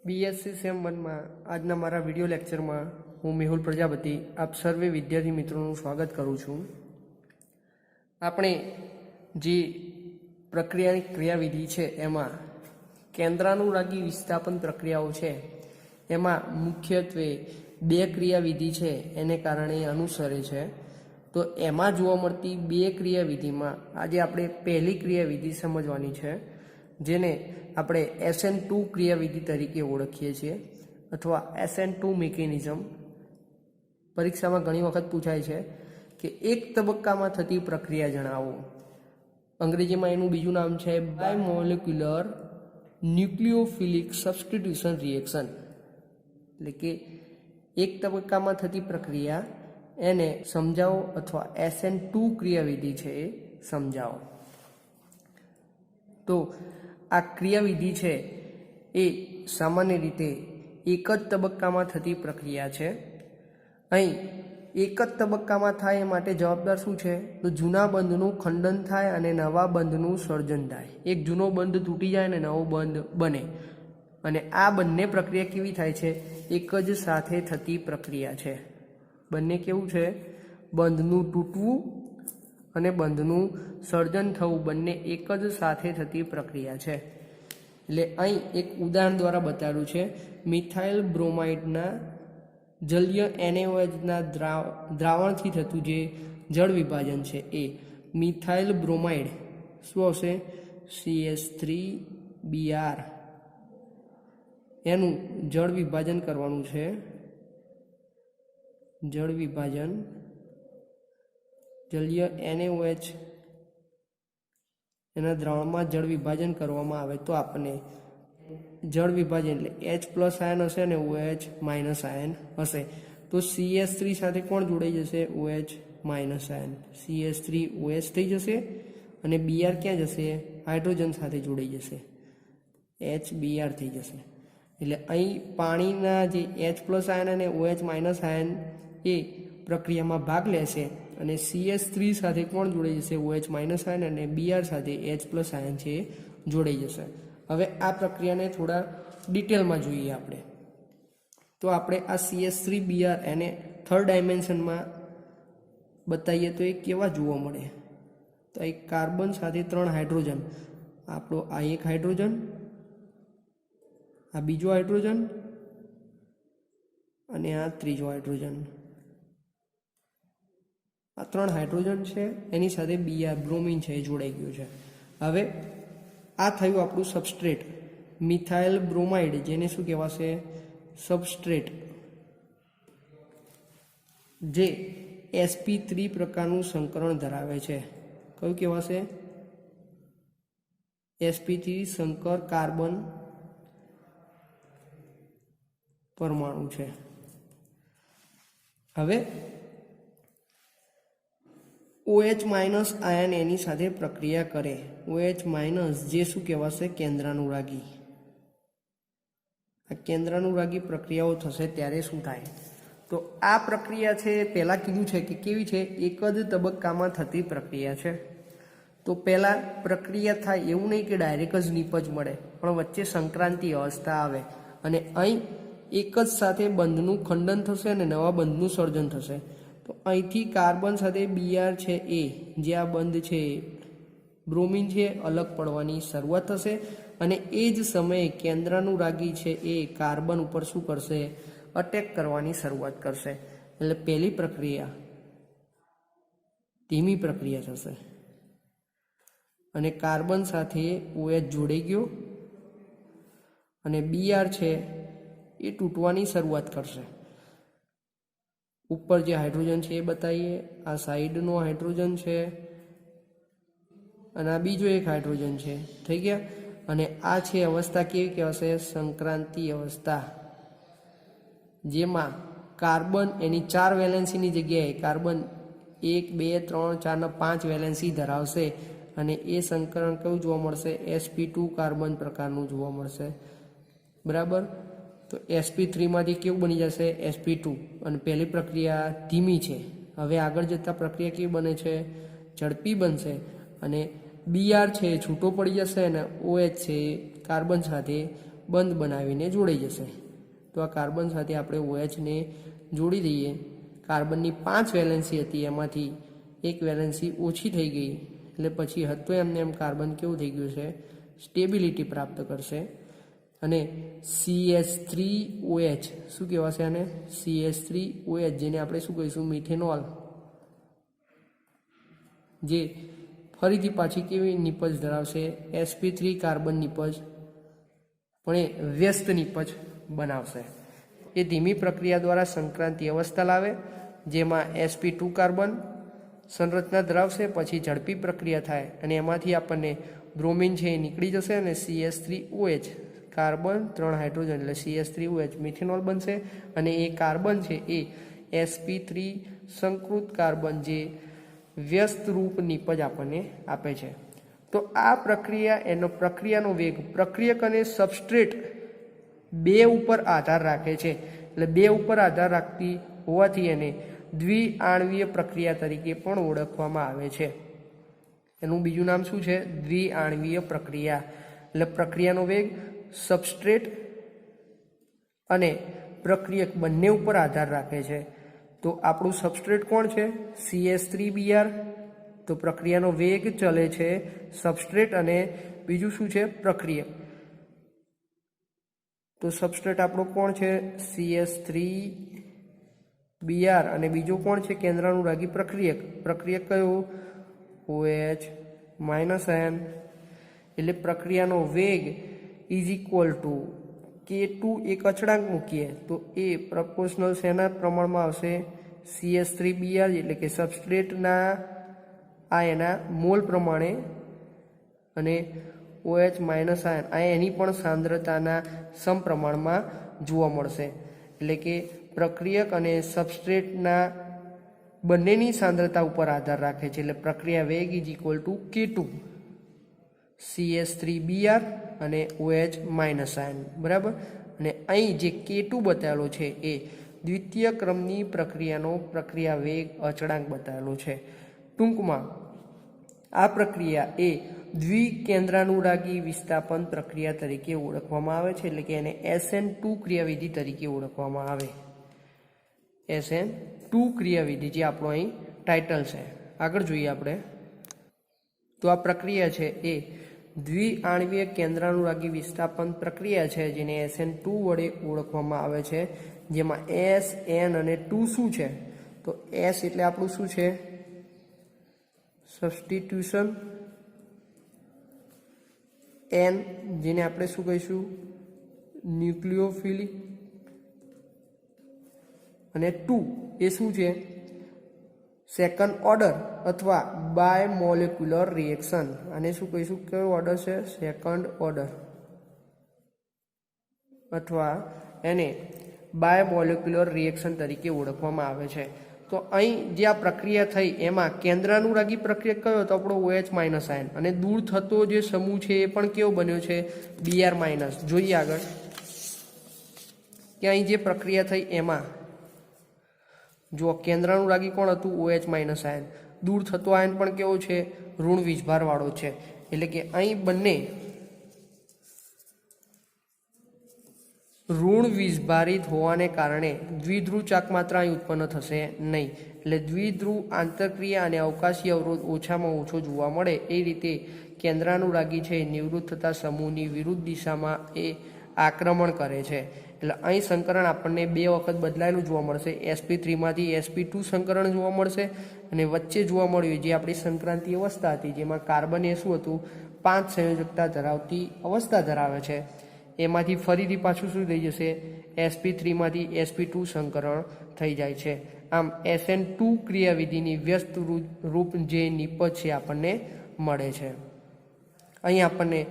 BSc same 1 માં આજના મારા વિડિયો લેક્ચરમાં હું મેહુલ પ્રજાપતિ આપ સર્વે વિદ્યાર્થી મિત્રોનું સ્વાગત કરું છું। આપણે જે પ્રક્રિયાની ક્રિયાવિધિ છે એમાં કેન્દ્રાનુરાગી વિસ્થાપન પ્રક્રિયાઓ છે એમાં મુખ્યત્વે બે ક્રિયાવિધિ છે એને કારણે અનુસરે છે। તો એમાં જોવા મળતી બે ક્રિયાવિધિમાં આજે આપણે પહેલી ક્રિયાવિધિ સમજવાની છે જેને આપણે SN2 ક્રિયાવિધિ તરીકે ઓળખીએ છીએ અથવા SN2 મિકેનિઝમ। પરીક્ષામાં ઘણી વખત પૂછાય છે કે એક તબક્કામાં થતી પ્રક્રિયા જણાવો। અંગ્રેજીમાં એનું બીજું નામ છે બાયમોલેક્યુલર ન્યુક્લિયોફિલિક સબસ્ટિટ્યુશન રિએક્શન, એટલે કે એક તબક્કામાં થતી પ્રક્રિયા એને સમજાવો અથવા SN2 ક્રિયાવિધિ છે એ સમજાવો। તો આ ક્રિયાવિધિ છે એ સામાન્ય રીતે એક જ તબક્કામાં થતી પ્રક્રિયા છે। અહીં એક જ તબક્કામાં થાય એ માટે જવાબદાર શું છે? તો જૂના બંધનું ખંડન થાય અને નવા બંધનું સર્જન થાય। એક જૂનો બંધ તૂટી જાય અને નવો બંધ બને, અને આ બંને પ્રક્રિયા કેવી થાય છે? એક જ સાથે થતી પ્રક્રિયા છે। બંને કેવું છે? બંધનું તૂટવું અને બંધનું સર્જન થવું બંને એક જ સાથે થતી પ્રક્રિયા છે। એટલે અહીં એક ઉદાહરણ દ્વારા બતાવ્યું છે। મિથાઇલ બ્રોમાઇડના જલીય NaOHના દ્રાવણથી થતું જે જળ વિભાજન છે એ મિથાઇલ બ્રોમાઇડ શું આવશે? CH3Br એનું જળ વિભાજન કરવાનું છે। જળ વિભાજન જલીય NaOH એના દ્રાવણમાં જળ વિભાજન કરવામાં આવે તો આપણને જળ વિભાજન એટલે H+ આયન હશે અને OH- આયન હશે। તો CH3 સાથે કોણ જોડાઈ જશે? OH- ion. CH3OH થઈ જશે અને Br ક્યાં જશે? હાઇડ્રોજન સાથે જોડાઈ જશે, HBr થઈ જશે। એટલે અહીં પાણીના જે H+ આયન અને OH- આયન એ પ્રક્રિયામાં ભાગ લેશે અને CH3 સાથે કોણ જોડાઈ જશે? OH- આયન અને Br સાથે H+ આયન છે જોડાઈ જશે। હવે આ પ્રક્રિયાને થોડા ડિટેલમાં જોઈએ આપણે। તો આપણે આ CH3Br એને થર્ડ ડાયમેન્શનમાં બતાવીએ તો એ કેવા જોવા મળે? તો એક કાર્બન સાથે 3 હાઇડ્રોજન, આપણો આ એક હાઇડ્રોજન, આ બીજો હાઇડ્રોજન અને આ ત્રીજો હાઇડ્રોજન। આ 3 હાઇડ્રોજન છે, એની સાથે Br બ્રોમિન છે એ જોડાઈ ગયું છે। હવે આ થયું આપણું સબસ્ટ્રેટ મિથાઇલ બ્રોમાઇડ, જેને શું કહેવાશે? સબસ્ટ્રેટ, જે sp3 પ્રકારનું સંકરણ ધરાવે છે। કયું કહેવાશે? sp3 સંકર કાર્બન પરમાણુ છે। હવે OH- આયન એની સાથે પ્રક્રિયા કરે, OH- જે શું કહેવાશે? કેન્દ્રાનુરાગી। આ કેન્દ્રાનુરાગી પ્રક્રિયાઓ થશે ત્યારે શું થાય? તો આ પ્રક્રિયા છે પહેલાં કીધું છે કે કેવી છે? એક જ તબક્કામાં થતી પ્રક્રિયા છે। તો પહેલાં પ્રક્રિયા થાય એવું નહીં કે ડાયરેક્ટ જ નીપજ મળે, પણ વચ્ચે સંક્રાંતિ અવસ્થા આવે અને અહીં એક જ સાથે બંધનું ખંડન થશે અને નવા બંધનું સર્જન થશે। તો અહીંથી કાર્બન સાથે Br છે એ જે આ બંધ છે બ્રોમિન છે અલગ પડવાની શરૂઆત થશે અને એ જ સમયે કેન્દ્રાનુરાગી છે એ કાર્બન ઉપર શું કરશે? અટેક કરવાની શરૂઆત કરશે। એટલે પહેલી પ્રક્રિયા ધીમી પ્રક્રિયા થશે અને કાર્બન સાથે OH જોડાઈ ગયો અને Br છે એ તૂટવાની શરૂઆત કરશે। ઉપર જે હાઇડ્રોજન છે એ બતાવીએ, આ સાઈડનો હાઇડ્રોજન છે અને આ બીજો એક હાઇડ્રોજન છે, થઈ ગયા। અને આ છે અવસ્થા કેવી કહેવાશે? સંક્રાંતિ અવસ્થા, જેમાં કાર્બન એની 4 વેલેન્સીની જગ્યાએ કાર્બન 1, 2, 3, 4 ને 5 વેલેન્સી ધરાવશે અને એ સંકરણ કયું જોવા મળશે? sp2 કાર્બન પ્રકારનું જોવા મળશે, બરાબર। તો sp3 માંથી કેવું બની જશે? sp2, અને પહેલી પ્રક્રિયા ધીમી છે। હવે આગળ જતાં પ્રક્રિયા કેવી બને છે? ઝડપી બનશે અને Br છે છૂટો પડી જશે અને OH છે કાર્બન સાથે બંધ બનાવીને જોડાઈ જશે। તો આ કાર્બન સાથે આપણે OH ને જોડી દઈએ। કાર્બનની 5 વેલેન્સી હતી, એમાંથી એક વેલેન્સી ઓછી થઈ ગઈ, એટલે પછી હતો એમને એમ કાર્બન કેવું થઈ ગયું છે, સ્ટેબિલિટી પ્રાપ્ત કરશે। અને CH3OH શું કહેવાશે આને, CH3OH, જેને આપણે શું કહીશું, મિથેનોલ, જે ફરીથી પાછી કેવી નિપજ ધરાવશે, sp3 કાર્બન નિપજ, પણ એ વ્યસ્ત નિપજ બનાવશે। એ ધીમી પ્રક્રિયા દ્વારા સંક્રાંતિ અવસ્થા લાવે, જેમાં sp2 કાર્બન સંરચના ધરાવશે। પછી ઝડપી પ્રક્રિયા થાય અને એમાંથી આપણને બ્રોમિન છે એ નીકળી જશે અને CH3OH કાર્બન 3 હાઇડ્રોજન એટલે CH3OH મિથેનોલ બનશે। અને એ કાર્બન છે એ sp3 સંકૃત કાર્બન જે વ્યસ્ત રૂપ નિપજ આપણને આપે છે। તો આ પ્રક્રિયાનો વેગ પ્રક્રિયક અને સબસ્ટ્રેટ બે ઉપર આધાર રાખે છે, એટલે બે ઉપર આધાર રાખતી હોવાથી એને દ્વિઆણવીય પ્રક્રિયા તરીકે પણ ઓળખવામાં આવે છે। એનું બીજું નામ શું છે, દ્વિઆણવીય પ્રક્રિયા। એટલે પ્રક્રિયાનો વેગ સબસ્ટ્રેટ અને પ્રક્રિયક બંને ઉપર આધાર રાખે છે। તો આપણું સબસ્ટ્રેટ કોણ છે, CH3Br। તો પ્રક્રિયાનો વેગ ચલે છે સબસ્ટ્રેટ અને બીજું શું છે, પ્રક્રિયક। તો સબસ્ટ્રેટ આપણો કોણ છે, CH3Br, અને બીજું કોણ છે, કેન્દ્રાનુરાગી પ્રક્રિયક। પ્રક્રિયક કયું, OH -. એટલે પ્રક્રિયાનો વેગ ઇઝ ઇક્વલ ટુ K2 એક અચળાંક મૂકીએ તો એ પ્રપોર્શનલ શેના પ્રમાણમાં આવશે, CH3Br એટલે કે સબસ્ટ્રેટના આ એના મોલ પ્રમાણે, અને OH - આ એની પણ સાંદ્રતાના સમપ્રમાણમાં જોવા મળશે। એટલે કે પ્રક્રિયક અને સબસ્ટ્રેટના બંનેની સાંદ્રતા ઉપર આધાર રાખે છે। એટલે પ્રક્રિયા વેગ is equal to K2 CH3Br અને OH - બરાબર। અને અહીં જે K2 બતાવેલો છે એ દ્વિતીય ક્રમની પ્રક્રિયાનો પ્રક્રિયા વેગ અચળાંક બતાવેલો છે। ટૂંકમાં આ પ્રક્રિયા એ દ્વિકેન્દ્રાનુરાગી વિસ્થાપન પ્રક્રિયા તરીકે ઓળખવામાં આવે છે, એટલે કે એને SN2 ક્રિયાવિધિ તરીકે ઓળખવામાં આવે। SN2 ક્રિયાવિધિ જે આપણો અહીં ટાઇટલ છે। આગળ જોઈએ આપણે, તો આ પ્રક્રિયા છે એ દ્વિઆણવીય કેન્દ્રાનુરાગી વિસ્થાપન પ્રક્રિયા છે, જેને SN2 વડે ઓળખવામાં આવે છે। જેમાં S, N અને 2 શું છે, તો S એટલે આપણું શું છે, સબસ્ટિટ્યુશન, N જેને આપણે શું કહીશું, ન્યુક્લિયોફિલી, અને 2 એ શું છે, સેકન્ડ ઓર્ડર અથવા બાયમોલેક્યુલર રિએક્શન। આને શું કહીશું, કયો ઓર્ડર છે, સેકન્ડ ઓર્ડર, અથવા એને બાયમોલેક્યુલર રિએક્શન તરીકે ઓળખવામાં આવે છે। તો અહીં જે આ પ્રક્રિયા થઈ એમાં કેન્દ્રાનુરાગી પ્રક્રિયક કયો હતો, આપણો OH- આયન, અને દૂર થતો જે સમૂહ છે એ પણ કેવો બન્યો છે, Br-। જોઈએ આગળ કે અહીં જે પ્રક્રિયા થઈ એમાં જો કેન્દ્રાનુરાગી કોણ હતું, OH- આયન, દૂર થતો આયન પણ કેવો છે, ઋણ વીજભારવાળો છે। એટલે કે અહીં બંને ઋણ વીજભારિત હોવાને કારણે દ્વિધ્રુવ ચાકમાત્રા અહીં ઉત્પન્ન થશે નહીં। એટલે દ્વિધ્રુવ આંતરક્રિયા અને અવકાશી અવરોધ ઓછામાં ઓછો જોવા મળે એ રીતે કેન્દ્રાનુરાગી છે નિવૃત્ત થતા સમૂહની વિરુદ્ધ દિશામાં એ આક્રમણ કરે છે। એટલે અહીં સંકરણ આપણને બે વખત બદલાયેલું જોવા મળશે, sp3 માંથી sp2 સંકરણ જોવા મળશે, અને વચ્ચે જોવા મળ્યું જે આપણી સંક્રાંતિ અવસ્થા હતી, જેમાં કાર્બન એ શું હતું, 5 સંયોજકતા ધરાવતી અવસ્થા ધરાવે છે। એમાંથી ફરીથી પાછું શું થઈ જશે, sp3 માંથી sp2 સંકરણ થઈ જાય છે। આમ SN2 ક્રિયાવિધિની વ્યસ્ત રૂપ જે નિપજ છે આપણને મળે છે। અહીં આપણને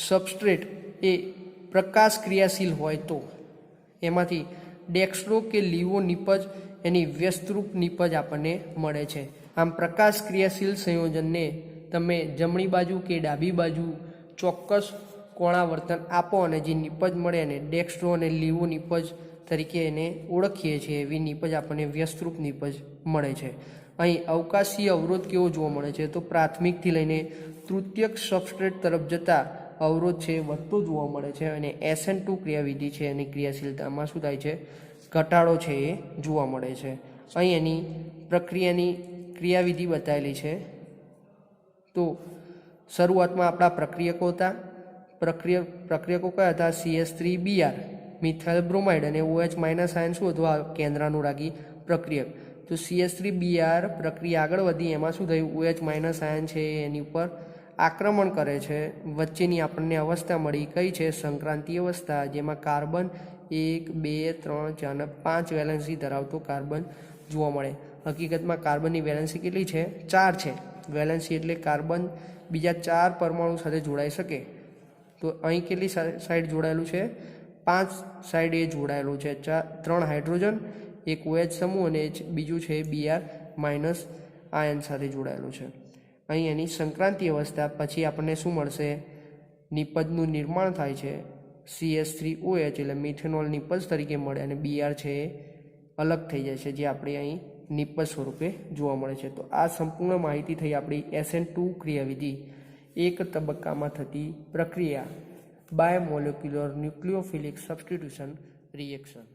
સબસ્ટ્રેટ એ પ્રકાશ ક્રિયાશીલ હોય તો એમાંથી ડેક્સ્ટ્રો કે લીવો નિપજ એની વ્યસ્તરૂપ નિપજ આપણને મળે છે। આમ પ્રકાશ ક્રિયાશીલ સંયોજનને તમે જમણી બાજુ કે ડાબી બાજુ ચોક્કસ કોણાવર્તન આપો અને જે નિપજ મળે એને ડેક્સ્ટ્રો અને લીવો નિપજ તરીકે એને ઓળખીએ છીએ, એવી નિપજ આપણને વ્યસ્તરૂપ નિપજ મળે છે। અહીં અવકાશી અવરોધ કેવો જોવા મળે છે, તો પ્રાથમિકથી લઈને તૃતીયક સબસ્ટ્રેટ તરફ જતા અવરોધ છે વધતો જોવા મળે છે અને SN2 ક્રિયાવિધિ છે એની ક્રિયાશીલતામાં શું થાય છે, ઘટાડો છે એ જોવા મળે છે. અહીં એની પ્રક્રિયાની ક્રિયાવિધિ બતાવેલી છે. તો શરૂઆતમાં આપણા પ્રક્રિયકો હતા. પ્રક્રિયકો કયા હતા? CH3Br મિથાઇલ બ્રોમાઇડ અને OH માઇનસ આયન શું હતું? આ કેન્દ્રાનુરાગી પ્રક્રિયક. તો CH3Br પ્રક્રિયા આગળ વધી એમાં શું થયું? OH માઇનસ આયન છે એની ઉપર આક્રમણ કરે છે. વચ્ચેની આપણને અવસ્થા મળી કઈ છે? સંક્રાંતિ અવસ્થા, જેમાં કાર્બન 1, 2, 3, 4 અને 5 વેલેન્સી ધરાવતો કાર્બન જોવા મળે. હકીકતમાં કાર્બનની વેલેન્સી કેટલી છે? 4 છે. વેલેન્સી એટલે કાર્બન બીજા 4 પરમાણુ સાથે જોડાઈ શકે. તો અહીં કેટલી સાઈડ જોડાયેલું છે? 5 સાઈડ એ જોડાયેલું છે. 3 હાઇડ્રોજન, એક OH સમૂહ અને બીજું છે Br માઇનસ આયન સાથે જોડાયેલું છે. અહીં એની સંક્રાંતિ અવસ્થા પછી આપણને શું મળશે? નિપજનું નિર્માણ થાય છે. CH3OH એટલે મિથેનોલ નિપજ તરીકે મળે અને Br છે એ અલગ થઈ જાય છે, જે આપણે અહીં નિપજ સ્વરૂપે જોવા મળે છે. તો આ સંપૂર્ણ માહિતી થઈ આપણી SN2 ક્રિયાવિધિ, એક તબક્કામાં થતી પ્રક્રિયા, બાયોમોલેક્યુલર ન્યુક્લિયોફિલિક સબસ્ટિટ્યુશન રિએક્શન.